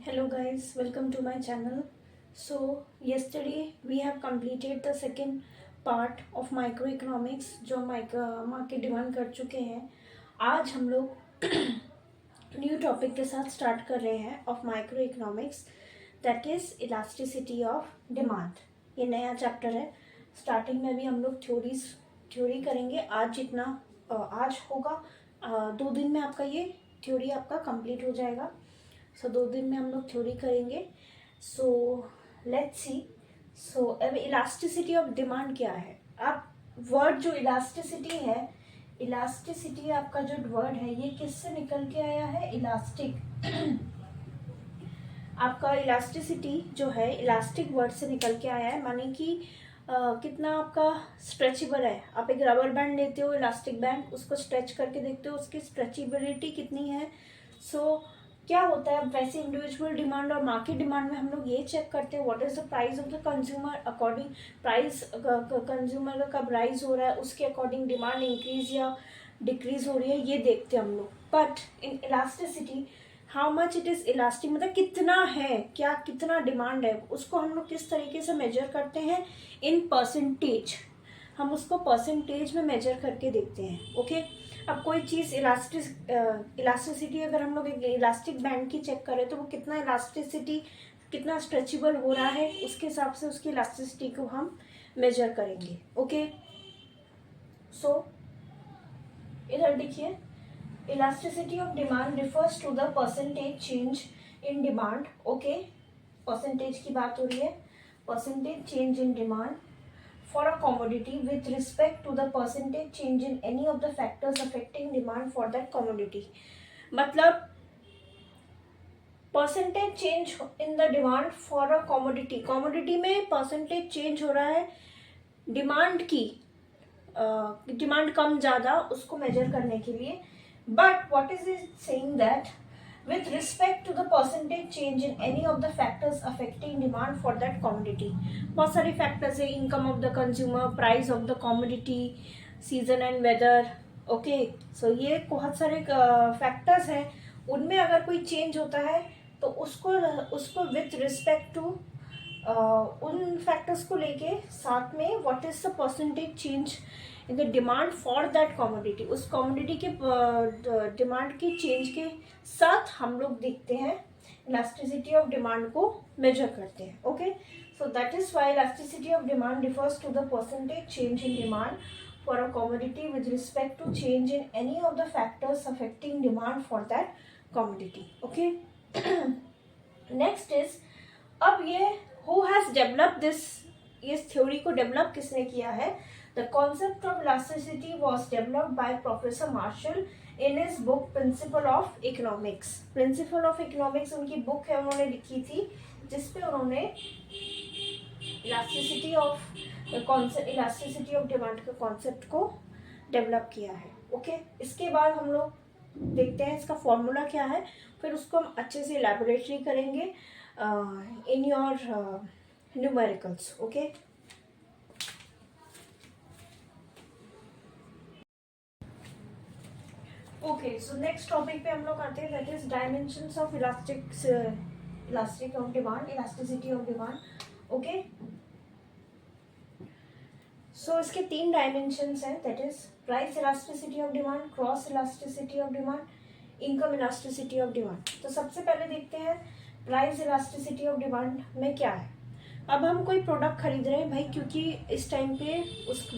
Hello guys, welcome to my channel. So yesterday we have completed the second part of microeconomics जो market demand कर चुके हैं. आज हम लोग न्यू टॉपिक के साथ स्टार्ट कर रहे हैं of microeconomics, that is elasticity of demand. ये नया चैप्टर है. स्टार्टिंग में भी हम लोग थ्योरी करेंगे. आज जितना आज होगा 2 दिन में आपका ये थ्योरी आपका कंप्लीट हो जाएगा. सो 2 दिन में हम लोग थ्योरी करेंगे. So let's see. सो अब इलास्टिसिटी ऑफ डिमांड क्या है. आप वर्ड जो इलास्टिसिटी है, इलास्टिसिटी आपका जो वर्ड है ये किससे निकल के आया है? इलास्टिक. आपका इलास्टिसिटी जो है इलास्टिक वर्ड से निकल के आया है. माने कि कितना आपका स्ट्रेचेबल है. आप एक रबर बैंड लेते हो, इलास्टिक बैंड, उसको स्ट्रेच करके देखते हो उसकी स्ट्रेचेबिलिटी कितनी है. सो क्या होता है वैसे इंडिविजुअल डिमांड और मार्केट डिमांड में हम लोग ये चेक करते हैं what is the price of the consumer. According price consumer का कब राइज हो रहा है उसके अकॉर्डिंग डिमांड इंक्रीज या डिक्रीज हो रही है, ये देखते हैं हम लोग. But in elasticity how much it is elastic, मतलब कितना है, क्या कितना डिमांड है, उसको हम लोग किस तरीके से मेजर करते हैं? In percentage. हम उसको परसेंटेज में मेजर करके देखते हैं. ओके. अब कोई चीज़ इलास्टिसिटी अगर हम लोग एक इलास्टिक बैंड की चेक करें तो वो कितना इलास्टिसिटी, कितना स्ट्रेचेबल हो रहा है, उसके हिसाब से उसकी इलास्टिसिटी को हम मेजर करेंगे. ओके. सो इधर देखिए, elasticity of demand refers to the percentage change in demand. Okay, percentage की बात हो रही है. Percentage change in demand for a commodity with respect to the percentage change in any of the factors affecting demand for that commodity. मतलब percentage change in the demand for a commodity. Commodity में percentage change हो रहा है demand की, demand कम ज़्यादा उसको major करने के लिए. But what is it saying that with respect to the percentage change in any of the factors affecting demand for that commodity. बहुत सारे फैक्टर्स है. Income of the consumer, price of the commodity, season and weather. Okay. So ये बहुत सारे factors हैं. उनमें अगर कोई चेंज होता है तो उसको विथ रिस्पेक्ट टू उन फैक्टर्स को लेके साथ में what is the percentage change in the demand for that commodity, उस कॉमोडिटी के डिमांड के चेंज के साथ हम लोग देखते हैं इलास्टिसिटी ऑफ डिमांड को मेजर करते हैं. Okay. So that is why elasticity of demand refers to the percentage change in demand for a commodity with respect to change in any of the factors affecting demand for that commodity. Okay. Next is, अब ये who has develop this, इस theory को develop किसने किया है? The concept of elasticity was developed by Professor Marshall in his book Principle of Economics. Principle of Economics उनकी book है, उन्होंने लिखी थी जिसपे उन्होंने इलास्टिसिटी ऑफ डिमांड के कॉन्सेप्ट को डेवलप किया है. ओके. इसके बाद हम लोग देखते हैं इसका फॉर्मूला क्या है, फिर उसको हम अच्छे से इलेबोरेटरी करेंगे in your numericals. Okay. Okay. So next topic पे हम लोग आते हैं, that is dimensions of elastic of demand, elasticity of demand. Okay. So इसके 3 डायमेंशंस हैं, that is price elasticity of demand, cross elasticity of demand, income elasticity of demand. तो सबसे पहले देखते हैं प्राइस इलास्टिसिटी ऑफ डिमांड में क्या है. अब हम कोई प्रोडक्ट खरीद रहे हैं भाई, क्योंकि इस टाइम पे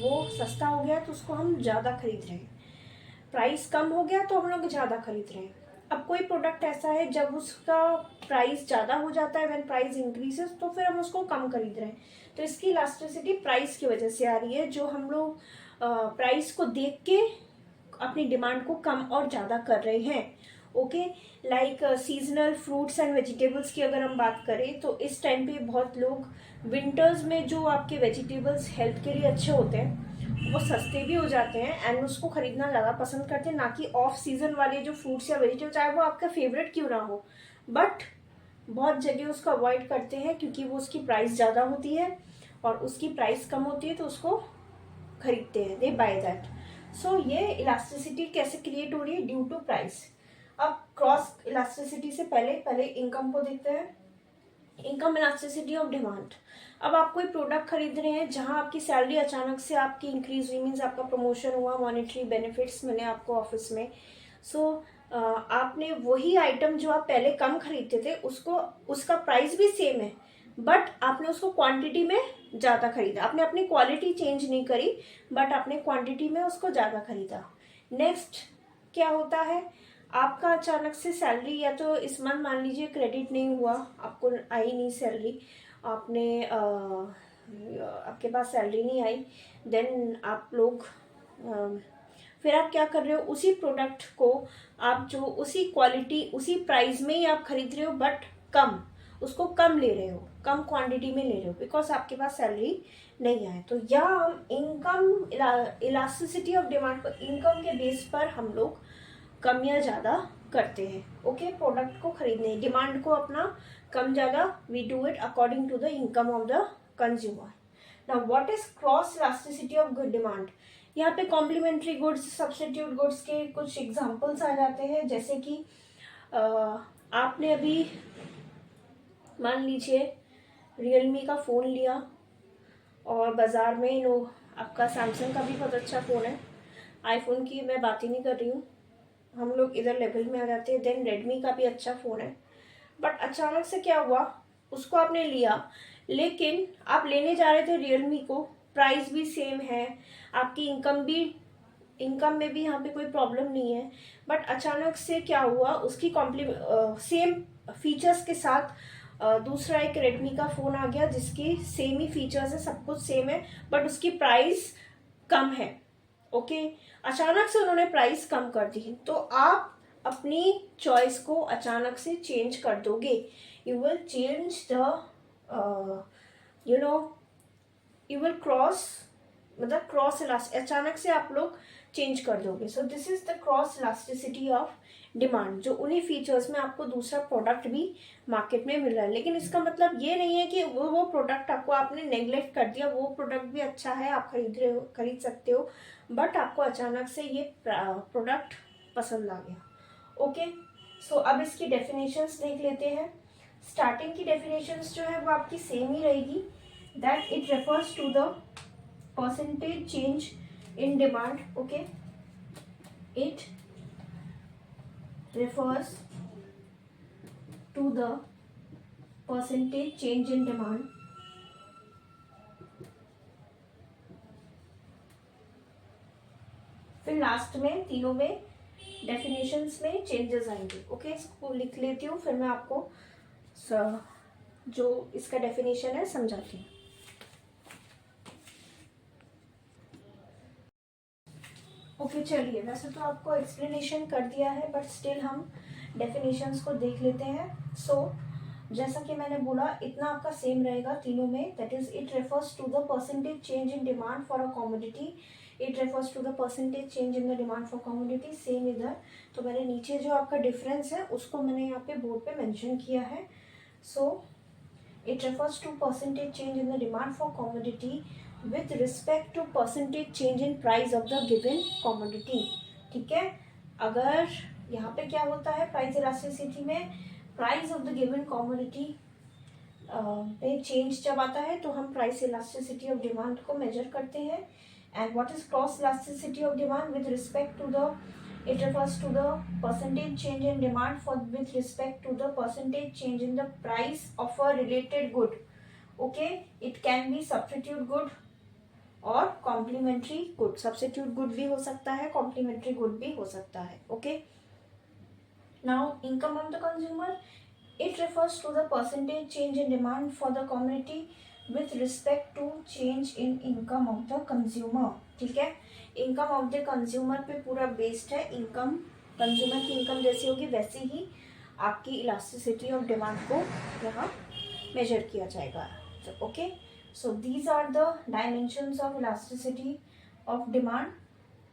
वो सस्ता हो गया तो उसको हम ज़्यादा खरीद रहे हैं. प्राइस कम हो गया तो हम लोग ज़्यादा खरीद रहे हैं. अब कोई प्रोडक्ट ऐसा है जब उसका प्राइस ज़्यादा हो जाता है, व्हेन प्राइस इंक्रीजेस, तो फिर हम उसको कम खरीद रहे हैं. तो इसकी इलास्टिसिटी प्राइस की वजह से आ रही है, जो हम लोग प्राइस को देख के अपनी डिमांड को कम और ज़्यादा कर रहे हैं. Okay. Like seasonal fruits and vegetables की अगर हम बात करें तो इस टाइम पे बहुत लोग विंटर्स में जो आपके वेजिटेबल्स हेल्थ के लिए अच्छे होते हैं वो सस्ते भी हो जाते हैं एंड उसको खरीदना ज़्यादा पसंद करते हैं, ना कि ऑफ सीजन वाले जो फ्रूट्स या वेजिटेबल, चाहे वो आपका फेवरेट क्यों ना हो. बट बहुत जगह उसको अवॉइड करते हैं क्योंकि वो उसकी प्राइस ज़्यादा होती है और उसकी प्राइस कम होती है तो उसको खरीदते हैं, दे बाय दैट. सो ये इलास्टिसिटी कैसे क्रिएट हो रही है? Due to price. अब क्रॉस इलास्टिसिटी से पहले इनकम को देखते हैं। Income elasticity of demand. अब आप कोई प्रोडक्ट खरीद रहे हैं जहां आपकी सैलरी अचानक से आपकी इंक्रीज हुई, मीन्स आपका प्रमोशन हुआ, मॉनेटरी बेनिफिट्स मिले आपको ऑफिस में। सो आपने वही आइटम जो आप पहले कम खरीदते थे उसको, उसका प्राइस भी सेम है, बट आपने उसको क्वांटिटी में ज़्यादा खरीदा। आपने अपनी क्वालिटी चेंज नहीं करी, बट आपने क्वांटिटी में उसको ज़्यादा खरीदा। नेक्स्ट क्या होता है, आपका अचानक से सैलरी, या तो इस मंथ मान लीजिए क्रेडिट नहीं हुआ, आपको आई नहीं सैलरी, आपने आपके पास सैलरी नहीं आई, देन आप लोग फिर आप क्या कर रहे हो, उसी प्रोडक्ट को आप जो उसी क्वालिटी उसी प्राइस में ही आप खरीद रहे हो, बट कम, उसको कम ले रहे हो, कम क्वांटिटी में ले रहे हो, बिकॉज आपके पास सैलरी नहीं आए। तो यहाँ हम इनकम इलास्टिसिटी ऑफ डिमांड पर, इनकम के बेस पर हम लोग कम या ज़्यादा करते हैं। ओके, प्रोडक्ट को खरीदने, डिमांड को अपना कम ज़्यादा, we do it according to the income of the consumer. Now what is cross elasticity of good demand. यहाँ पे कॉम्प्लीमेंट्री गुड्स, सब्स्टिट्यूट गुड्स के कुछ एग्जांपल्स आ जाते हैं, जैसे कि आपने अभी मान लीजिए रियलमी का फ़ोन लिया और बाज़ार में लो, आपका सैमसंग का भी बहुत अच्छा फ़ोन है, आईफोन की मैं बात ही नहीं कर रही हूँ, हम लोग इधर लेवल में आ जाते हैं। देन रेडमी का भी अच्छा फ़ोन है, बट अचानक से क्या हुआ, उसको आपने लिया, लेकिन आप लेने जा रहे थे रियलमी को, प्राइस भी सेम है, आपकी इनकम में भी यहाँ पे कोई प्रॉब्लम नहीं है, बट अचानक से क्या हुआ, उसकी सेम फीचर्स के साथ दूसरा एक रेडमी का फ़ोन आ गया जिसकी सेम ही फीचर्स है, सब कुछ सेम है, बट उसकी प्राइस कम है। ओके, अचानक से उन्होंने प्राइस कम कर दी, तो आप अपनी चॉइस को अचानक से चेंज कर दोगे। You will change the you will cross, मतलब क्रॉस अचानक से आप लोग चेंज कर दोगे। So this is the cross elasticity of demand, जो उन्हीं फीचर्स में आपको दूसरा प्रोडक्ट भी मार्केट में मिल रहा है, लेकिन इसका मतलब ये नहीं है कि वो प्रोडक्ट आपको आपने नेग्लेक्ट कर दिया, वो प्रोडक्ट भी अच्छा है, आप खरीद सकते हो, बट आपको अचानक से ये प्रोडक्ट पसंद आ गया। ओके, सो अब इसकी डेफिनेशंस देख लेते हैं। स्टार्टिंग की डेफिनेशंस जो है वो आपकी सेम ही रहेगी, that it refers to the percentage change in demand. Okay, it refers to the percentage change in demand फिर लास्ट में तीनों में डेफिनेशंस में चेंजेस आएंगे। ओके, इसको लिख लेती हूँ, फिर मैं आपको जो इसका डेफिनेशन है समझाती हूँ। ओके, चलिए, वैसे तो आपको एक्सप्लेनेशन कर दिया है, बट स्टिल हम डेफिनेशंस को देख लेते हैं। सो जैसा कि मैंने बोला, इतना आपका सेम रहेगा तीनों में, that is it refers to the percentage change in demand for a commodity, it refers to the percentage change in the demand for commodity, same इधर। तो मैंने नीचे जो आपका डिफरेंस है उसको मैंने यहाँ पे बोर्ड पे मेंशन किया है। So it refers to percentage change in the demand for commodity with respect to percentage change in price of the given commodity। ठीक है, अगर यहाँ पे क्या होता है, प्राइस इलास्टिसिटी में price of the given commodity में चेंज जब आता है तो हम प्राइस इलास्टिसिटी ऑफ डिमांड को मेजर करते हैं। And what is cross elasticity of demand with respect to the, it refers to the percentage change in demand for with respect to the percentage change in the price of a related good। okay, it can be substitute good और complementary good. Substitute good भी हो सकता है, complementary good भी हो सकता है। Okay, now income of the consumer, it refers to the percentage change in demand for the community with respect to change in income of the consumer. ठीक है, इनकम ऑफ द कंज्यूमर पे पूरा based है, income consumer की income जैसी होगी वैसे ही आपकी इलास्टिसिटी ऑफ डिमांड को यहाँ मेजर किया जाएगा। तो okay, so these are the dimensions of elasticity of demand।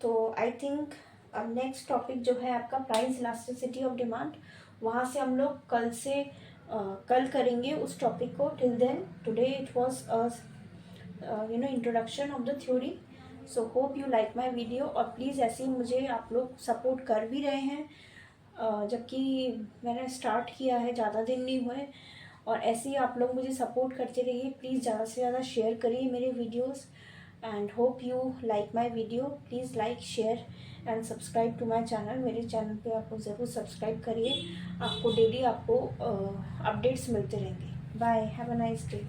तो आई थिंक अब नेक्स्ट टॉपिक जो है आपका प्राइस इलास्टिसिटी ऑफ डिमांड, वहाँ से हम लोग कल करेंगे उस टॉपिक को। Till then today it was introduction of the theory. So hope you like my video, और प्लीज़ ऐसे ही मुझे आप लोग सपोर्ट कर भी रहे हैं। जबकि मैंने स्टार्ट किया है, ज़्यादा दिन नहीं हुए। और ऐसे ही आप लोग मुझे सपोर्ट करते रहिए, प्लीज़ ज़्यादा से ज़्यादा शेयर करिए मेरे videos and hope you like my video. Please like, share and subscribe to my channel. मेरे चैनल पे आप लोग ज़रूर सब्सक्राइब करिए, आपको डेली आपको अपडेट्स मिलते रहेंगे। Bye, have a nice day.